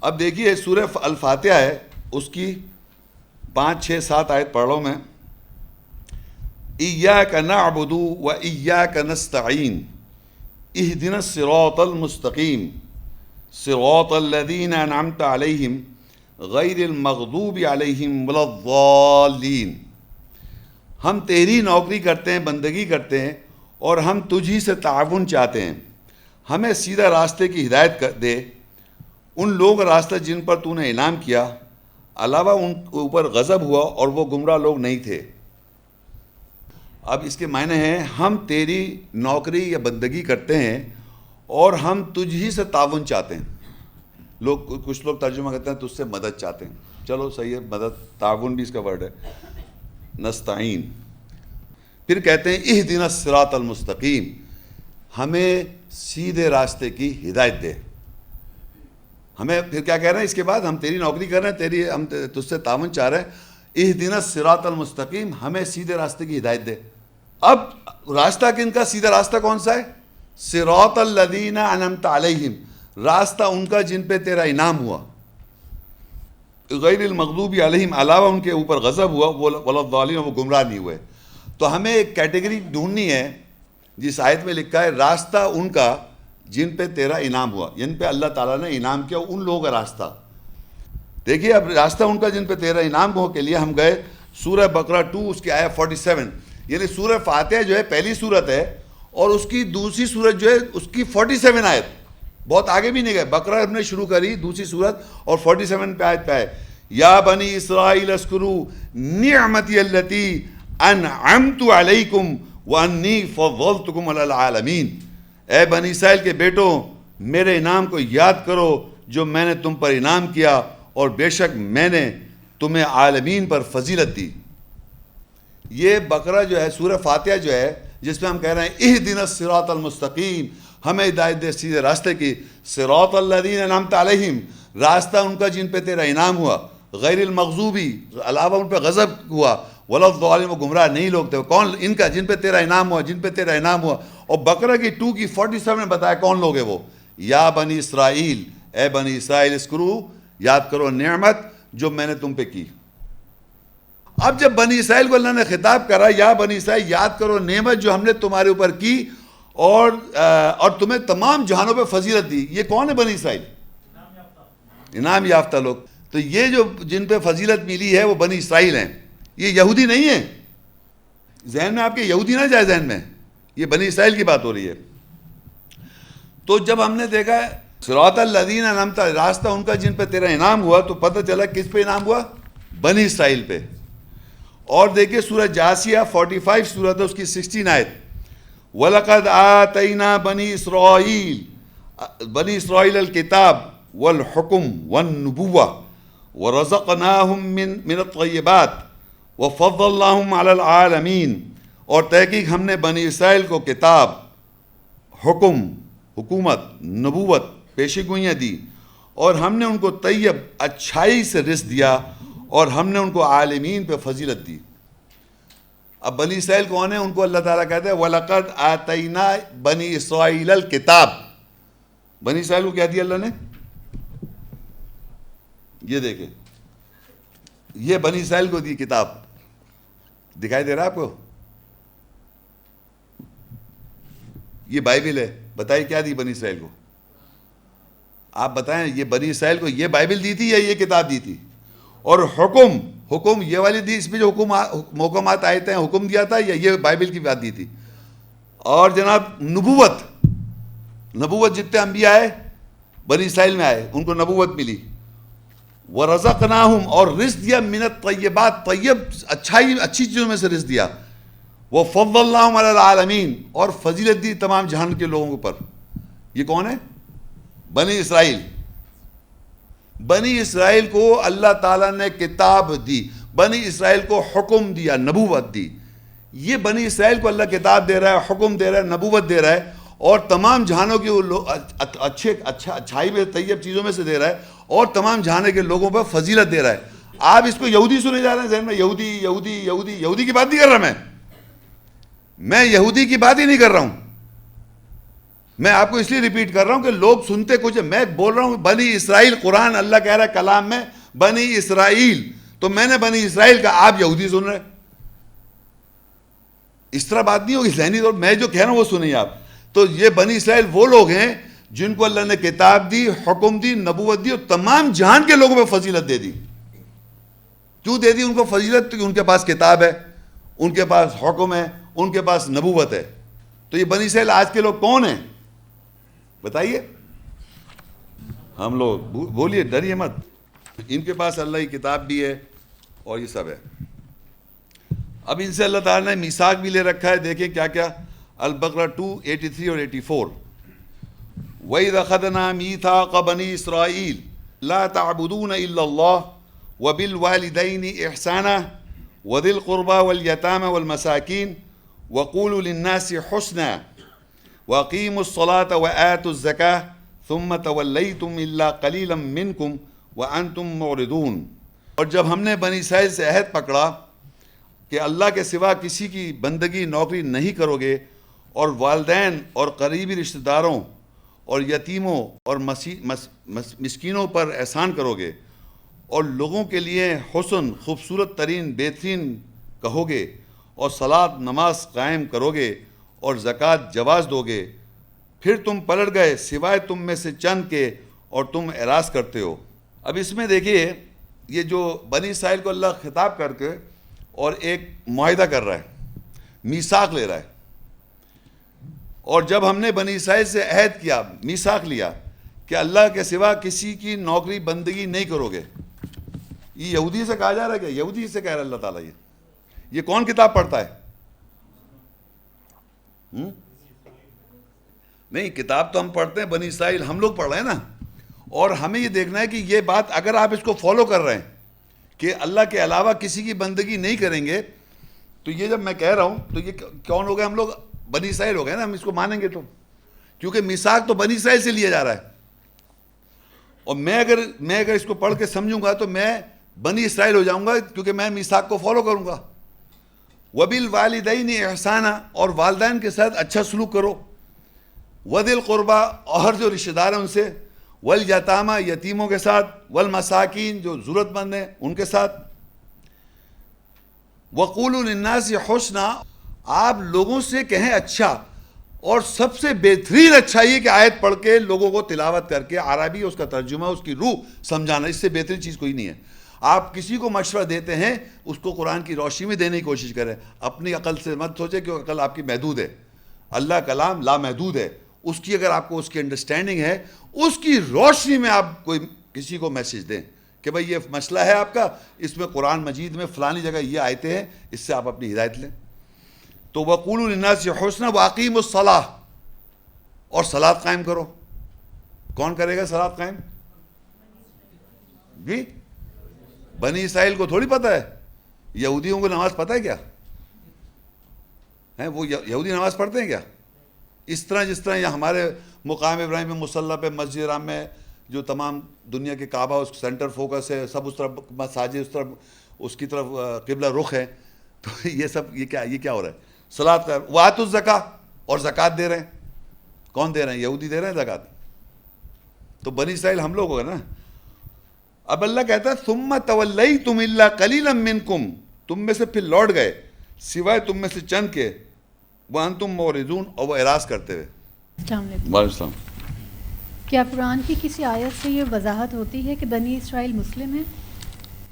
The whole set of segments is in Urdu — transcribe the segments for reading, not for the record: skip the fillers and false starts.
اب دیکھیے سورہ الفاتحہ ہے، اس کی 5 6 7 آیت پڑھ رہا ہوں میں. ایاک نعبد و ایاک نستعین اہدنا الصراط المستقیم صراط الذین انعمت علیہم غیر المغضوب علیہم ولا الضالین. ہم تیری نوکری کرتے ہیں، بندگی کرتے ہیں، اور ہم تجھی سے تعاون چاہتے ہیں. ہمیں سیدھا راستے کی ہدایت دے. ان لوگ راستہ جن پر تو نے انعام کیا، علاوہ ان کے اوپر غضب ہوا اور وہ گمراہ لوگ نہیں تھے. اب اس کے معنی ہیں ہم تیری نوکری یا بندگی کرتے ہیں اور ہم تجھ ہی سے تعاون چاہتے ہیں. کچھ لوگ ترجمہ کرتے ہیں تجھ سے مدد چاہتے ہیں. چلو صحیح ہے، مدد، تعاون بھی اس کا ورڈ ہے، نستعین. پھر کہتے ہیں اہدنا الصراط المستقیم، ہمیں سیدھے راستے کی ہدایت دے. ہمیں پھر کیا کہہ رہے ہیں اس کے بعد؟ ہم تیری نوکری کر رہے ہیں، ہم تجھ سے تعاون چاہ رہے ہیں. اہدنا الصراط المستقیم، ہمیں سیدھے راستے کی ہدایت دے. اب راستہ کن کا سیدھا راستہ کون سا ہے؟ صراط الذین انعمت علیہم، راستہ ان کا جن پہ تیرا انعام ہوا. غیر المغضوب علیہم، علاوہ ان کے اوپر غضب ہوا، ولا الضالین، وہ گمراہ نہیں ہوئے. تو ہمیں ایک کیٹیگری ڈھونڈنی ہے جس آیت میں لکھا ہے راستہ ان کا جن پہ تیرا انعام ہوا، جن پہ اللہ تعالیٰ نے انعام کیا، ان لوگوں کا راستہ. دیکھیے اب راستہ ان کا جن پہ تیرا انعام ہو کے لیے ہم گئے سورہ بقرہ 2 اس کی آیت 47. یعنی سورہ فاتحہ جو ہے پہلی سورت ہے اور اس کی دوسری سورت جو ہے اس کی 47 آیت. بہت آگے بھی نہیں گئے، بقرہ ہم نے شروع کری دوسری سورت اور 47 پہ آیت پہ ہے یا بنی اسرائیل اذکروا نعمتی التی انعمت علیکم وانی فضلتکم علی العالمین. اے بنی اسرائیل کے بیٹوں، میرے انعام کو یاد کرو جو میں نے تم پر انعام کیا، اور بے شک میں نے تمہیں عالمین پر فضیلت دی. یہ بقرہ جو ہے، سورہ فاتحہ جو ہے، جس میں ہم کہہ رہے ہیں اہدنا الصراط المستقیم، ہمیں ہدایت دے سیدھے راستے کی. صراط الذین انعمت علیہم، راستہ ان کا جن پہ تیرا انعام ہوا. غیر المغضوبی، علاوہ ان پہ غضب ہوا. ولا الضالین، وہ گمراہ نہیں لوگ تھے. کون؟ ان کا جن پہ تیرا انعام ہوا، جن پہ تیرا انعام ہوا. اور بقرہ کی 2 کی 47 میں بتایا کون لوگ ہیں وہ. یا بنی اسرائیل، اے بنی اسرائیل، اذکروا، یاد کرو نعمت جو میں نے تم پہ کی. اب جب بنی اسرائیل کو اللہ نے خطاب کرا یا بنی اسرائیل یاد کرو نعمت جو ہم نے تمہارے اوپر کی اور تمہیں تمام جہانوں پہ فضیلت دی. یہ کون ہے بنی اسرائیل؟ انعام یافتہ لوگ. تو یہ جو جن پہ فضیلت ملی ہے وہ بنی اسرائیل ہیں، یہ یہودی نہیں ہیں. ذہن میں آپ کے یہودی نہ جائے ذہن میں، یہ بنی اسرائیل کی بات ہو رہی ہے. تو جب ہم نے دیکھا صراط الذین انعمت، راستہ ان کا جن پہ تیرا انعام ہوا، تو پتہ چلا کس پہ انعام ہوا؟ بنی اسرائیل پہ. اور دیکھیے سورہ جاسیہ 45 سورت ہے، اس کی 16 آیت. وَلَقَدْ آتَيْنَا بَنِي إِسْرَائِيلَ الْكِتَابَ وَالْحُكْمَ وَالنُّبُوَّةَ وَرَزَقْنَاهُمْ مِنَ الطَّيِّبَاتِ وَفَضَّلْنَاهُمْ عَلَى الْعَالَمِينَ. اور تحقیق ہم نے بنی اسرائیل کو کتاب، حکم، حکومت، نبوت، پیشی گوئیاں دی، اور ہم نے ان کو طیب، اچھائی سے رزق دیا، اور ہم نے ان کو عالمین پہ فضیلت دی. اب بنی اسرائیل کون ہے؟ ان کو اللہ تعالیٰ کہتے ہیں وَلَقَدْ آتَيْنَا بَنِي إِسْرَائِيلَ الْكِتَابَ. بنی اسرائیل کو کیا دیا اللہ نے؟ یہ دیکھیں، یہ بنی اسرائیل کو دی کتاب. دکھائی دے رہا ہے آپ کو؟ یہ بائبل ہے. بتائیے کیا دی بنی اسرائیل کو؟ آپ بتائیں، یہ بنی اسرائیل کو یہ بائبل دی تھی یا یہ کتاب دی تھی؟ اور حکم یہ والی دی، اس میں جو محکمات آئے تھے، حکم دیا تھا، یا یہ بائبل کی بات دی تھی؟ اور جناب نبوت جتنے انبیاء آئے بنی اسرائیل میں آئے، ان کو نبوت ملی. وَرَزَقْنَاهُمْ، اور رزق دیا، من الطیبات، طیب اچھی چیزوں میں سے رزق دیا. وَفَضَّلْنَاهُمْ عَلَى الْعَالَمِينَ، اور فضیلت دی تمام جہان کے لوگوں پر. یہ کون ہے؟ بنی اسرائیل. بنی اسرائیل کو اللہ تعالیٰ نے کتاب دی، بنی اسرائیل کو حکم دیا، نبوت دی. یہ بنی اسرائیل کو اللہ کتاب دے رہا ہے، حکم دے رہا ہے، نبوت دے رہا ہے، اور تمام جہانوں کی اچھائی میں، طیب چیزوں میں سے دے رہا ہے، اور تمام جہانے کے لوگوں پر فضیلت دے رہا ہے. آپ اس کو یہودی سنے جا رہے ہیں ذہن میں، یہودی کی بات نہیں کر رہا میں یہودی کی بات ہی نہیں کر رہا ہوں. میں آپ کو اس لیے ریپیٹ کر رہا ہوں کہ لوگ سنتے کچھ، میں بول رہا ہوں بنی اسرائیل، قرآن اللہ کہہ رہا ہے کلام میں بنی اسرائیل، تو میں نے بنی اسرائیل کا، آپ یہودی سن رہے. اس طرح بات نہیں ہوگی ذہنی طور، میں جو کہہ رہا ہوں وہ سنیں آپ. تو یہ بنی اسرائیل وہ لوگ ہیں جن کو اللہ نے کتاب دی، حکم دی، نبوت دی، اور تمام جہان کے لوگوں پہ فضیلت دے دی. کیوں دے دی ان کو فضیلت؟ کہ ان کے پاس کتاب ہے، ان کے پاس حکم ہے، ان کے پاس نبوت ہے. تو یہ بنی اسرائیل آج کے لوگ کون ہیں بتائیے؟ ہم لوگ، بولیے، ڈریے مت. ان کے پاس اللہ کی کتاب بھی ہے اور یہ سب ہے. اب ان سے اللہ تعالیٰ نے میثاق بھی لے رکھا ہے. دیکھیں کیا کیا. البقرہ 2:83 اور 84. وَإِذْ أَخَذْنَا مِيثَاقَ بَنِي إِسْرَائِيلَ لَا تَعْبُدُونَ إِلَّا اللَّهَ وَبِالْوَالِدَيْنِ إِحْسَانًا وَذِي الْقُرْبَى وَالْيَتَامَى وَالْمَسَاكِينِ وَقُولُوا لِلنَّاسِ حُسْنًا وَأَقِيمُوا الصَّلَاةَ وَآتُوا الزَّكَاةَ ثُمَّ تَوَلَّيْتُمْ إِلَّا قَلِيلًا مِّنكُمْ وَأَنْتُمْ مُعْرِضُونَ. اور جب ہم نے بنی اسرائیل سے عہد پکڑا کہ اللہ کے سوا کسی کی بندگی نوکری نہیں کرو گے، اور والدین اور قریبی رشتہ داروں اور یتیموں اور مسکینوں پر احسان کرو گے، اور لوگوں کے لیے حسن، خوبصورت ترین، بہترین کہو گے، اور صلاۃ، نماز قائم کرو گے، اور زکوٰۃ جواز دو گے، پھر تم پلٹ گئے سوائے تم میں سے چند کے، اور تم اعراض کرتے ہو. اب اس میں دیکھیے، یہ جو بنی اسرائیل کو اللہ خطاب کر کے اور ایک معاہدہ کر رہا ہے، میثاق لے رہا ہے. اور جب ہم نے بنی اسرائیل سے عہد کیا، میثاق لیا کہ اللہ کے سوا کسی کی نوکری بندگی نہیں کرو گے. یہ یہودی سے کہا جا رہا ہے، کہ یہودی سے کہہ رہا ہے اللہ تعالیٰ. یہ کون کتاب پڑھتا ہے؟ نہیں، کتاب تو ہم پڑھتے ہیں، بنی اسرائیل ہم لوگ پڑھ رہے ہیں نا. اور ہمیں یہ دیکھنا ہے کہ یہ بات اگر آپ اس کو فالو کر رہے ہیں کہ اللہ کے علاوہ کسی کی بندگی نہیں کریں گے، تو یہ جب میں کہہ رہا ہوں تو یہ کون ہو گئے؟ ہم لوگ بنی اسرائیل ہو گئے نا. ہم اس کو مانیں گے تو، کیونکہ میثاق تو بنی اسرائیل سے لیا جا رہا ہے. اور میں اگر اس کو پڑھ کے سمجھوں گا تو میں بنی اسرائیل ہو جاؤں گا، کیونکہ میں میثاق کو فالو کروں گا. وَبِالْوَالِدَيْنِ إِحْسَانًا، اور والدین کے ساتھ اچھا سلوک کرو. وَذِي الْقُرْبَى، اور جو رشتہ دار ہیں ان سے. وَالْيَتَامَى، یتیموں کے ساتھ. وَالْمَسَاكِينَ، جو ضرورت مند ہیں ان کے ساتھ. وَقُولُوا لِلنَّاسِ حُسْنًا، آپ لوگوں سے کہیں اچھا. اور سب سے بہترین اچھا یہ کہ آیت پڑھ کے لوگوں کو تلاوت کر کے عربی اس کا ترجمہ، اس کی روح سمجھانا، اس سے بہترین چیز کوئی نہیں ہے. آپ کسی کو مشورہ دیتے ہیں اس کو قرآن کی روشنی میں دینے کی کوشش کریں. اپنی عقل سے مت سوچیں کہ عقل آپ کی محدود ہے. اللہ کلام لامحدود ہے. اس کی اگر آپ کو اس کی انڈرسٹینڈنگ ہے، اس کی روشنی میں آپ کوئی کسی کو میسج دیں کہ بھئی یہ مسئلہ ہے آپ کا، اس میں قرآن مجید میں فلانی جگہ یہ آیتیں ہیں، اس سے آپ اپنی ہدایت لیں. تو وَقُولُوا لِلنَّاسِ حُسْنًا وَأَقِيمُوا الصَّلَاةَ، اور صلاۃ قائم کرو. کون کرے گا صلاۃ قائم؟ جی، بنی اسرائیل کو تھوڑی پتہ ہے. یہودیوں کو نماز پتہ ہے کیا؟ وہ یہودی نماز پڑھتے ہیں کیا؟ اس طرح جس طرح یہاں ہمارے مقام ابراہیم میں مصلی پہ، مسجد حرام میں جو تمام دنیا کے کعبہ اس سینٹر فوکس ہے، سب اس طرف مساجد اس طرف اس کی طرف قبلہ رخ ہے. تو یہ سب یہ کیا ہو رہا ہے؟ صلاۃ کا. وَآتُوا الزَّکَاۃَ، اور زکوٰۃ دے رہے ہیں. کون دے رہے ہیں؟ یہودی دے رہے ہیں زکوٰۃ. تو بنی اسرائیل ہم لوگ ہو گئے نا. اب اللہ کہتا ہے ثُمَّ تَوَلَّيْتُمْ إِلَّا قَلِيلًا مِّنكُمْ، تم میں سے پھر لوٹ گئے سوائے تم میں سے چند کے. وَأَنْتُمْ مُعْرِضُونَ، اور وہ اعراض کرتے ہوئے. السلام علیکم. وعلیکم السلام. کیا قرآن کی کسی آیت سے یہ وضاحت ہوتی ہے کہ بنی اسرائیل مسلم ہیں؟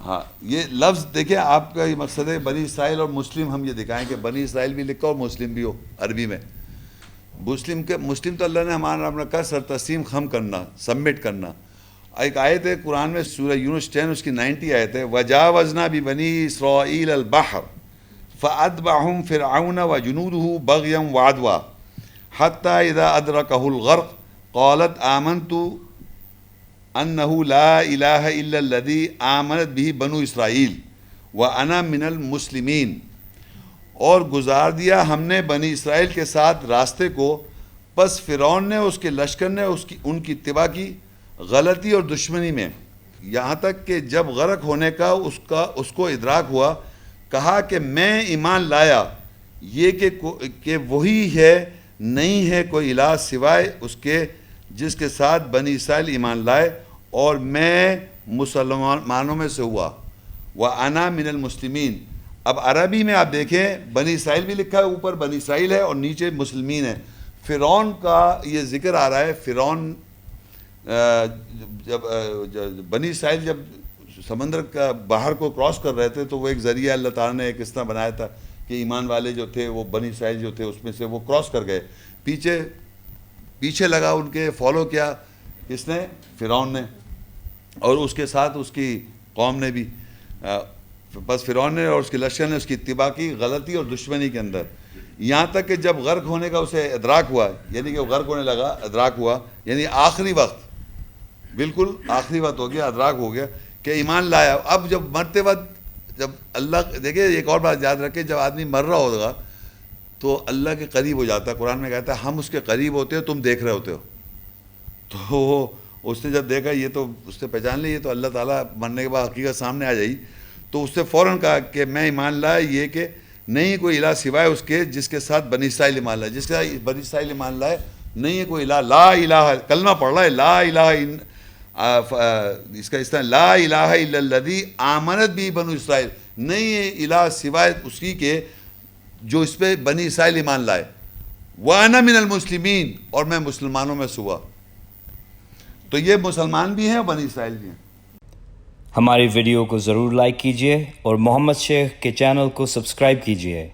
ہاں، یہ لفظ دیکھیں، آپ کا یہ مقصد ہے بنی اسرائیل اور مسلم ہم یہ دکھائیں کہ بنی اسرائیل بھی لکھا اور مسلم بھی ہو عربی میں. مسلم تو اللہ نے ہمارا نام رکھا سر تسلیم خم کرنا، سبمٹ کرنا. ایک آیت ہے قرآن میں سورہ یونس 10 اس کی 90 آیت ہے. وَجَاوَزْنَا بِبَنِي إِسْرَائِيلَ الْبَحْرَ فَأَتْبَعَهُمْ فِرْعَوْنُ وَجُنُودُهُ بَغْيًا وَعَدْوًا حَتَّى إِذَا أَدْرَكَهُ الْغَرْقُ قَالَتْ آمَنْتُ أَنَّهُ لَا إِلَهَ إِلَّا الَّذِي آمَنَتْ بِهِ بَنُو إِسْرَائِيلَ وَأَنَا مِنَ الْمُسْلِمِينَ. اور گزار دیا ہم نے بنی اسرائیل کے ساتھ راستے کو، پس فرعون نے اس کے لشکر نے ان کی اتباع کی غلطی اور دشمنی میں، یہاں تک کہ جب غرق ہونے کا اس کو ادراک ہوا، کہا کہ میں ایمان لایا یہ کہ وہی ہے نہیں ہے کوئی الہ سوائے اس کے جس کے ساتھ بنی اسرائیل ایمان لائے اور میں مسلمانوں میں سے ہوا وَأَنَا مِنَ الْمُسْلِمِينَ. اب عربی میں آپ دیکھیں بنی اسرائیل بھی لکھا ہے, اوپر بنی اسرائیل ہے اور نیچے مسلمین ہے. فرعون کا یہ ذکر آ رہا ہے. فرعون جب بنی اسرائیل جب سمندر کا باہر کو کراس کر رہے تھے تو وہ ایک ذریعہ اللہ تعالیٰ نے ایک اس طرح بنایا تھا کہ ایمان والے جو تھے وہ بنی اسرائیل جو تھے اس میں سے وہ کراس کر گئے, پیچھے لگا ان کے, فالو کیا کس نے؟ فرعون نے, اور اس کے ساتھ اس کی قوم نے بھی. بس فرعون نے اور اس کے لشکر نے اس کی اتباع کی غلطی اور دشمنی کے اندر, یہاں تک کہ جب غرق ہونے کا اسے ادراک ہوا, یعنی کہ وہ غرق ہونے لگا, ادراک ہوا یعنی آخری وقت, بالکل آخری وقت ہو گیا, ادراک ہو گیا کہ ایمان لایا. اب جب مرتے وقت جب اللہ, دیکھیں ایک اور بات یاد رکھیں, جب آدمی مر رہا ہوگا تو اللہ کے قریب ہو جاتا ہے. قرآن میں کہتا ہے ہم اس کے قریب ہوتے ہو, تم دیکھ رہے ہوتے ہو. تو اس نے جب دیکھا یہ تو اس نے پہچان لی, یہ تو اللہ تعالیٰ مرنے کے بعد حقیقت سامنے آ جائی, تو اس نے فوراً کہا کہ میں ایمان لایا یہ کہ نہیں کوئی الہ سوائے اس کے جس کے ساتھ بنی اسرائیل ایمان لائے. جس کے ساتھ بنی اسرائیل ایمان لائے نہیں ہے کوئی الہ, لا الہ, کلمہ پڑھ رہا ہے لا الہ, اس کا اس طرح لا الہ الا الذی آمنت بھی بنو اسرائیل, نہیں ہے الہ سوائے اسی کے جو اس پہ بنی اسرائیل ایمان لائے. وَأَنَا مِنَ الْمُسْلِمِينَ, اور میں مسلمانوں میں سے ہوا. تو یہ مسلمان بھی ہیں اور بنی اسرائیل بھی ہیں. ہماری ویڈیو کو ضرور لائک کیجیے اور محمد شیخ کے چینل کو سبسکرائب کیجیے.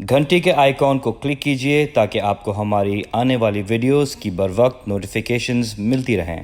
گھنٹی کے آئیکن کو کلک کیجیے تاکہ آپ کو ہماری آنے والی ویڈیوز کی بر وقت نوٹیفیکیشنز ملتی رہیں.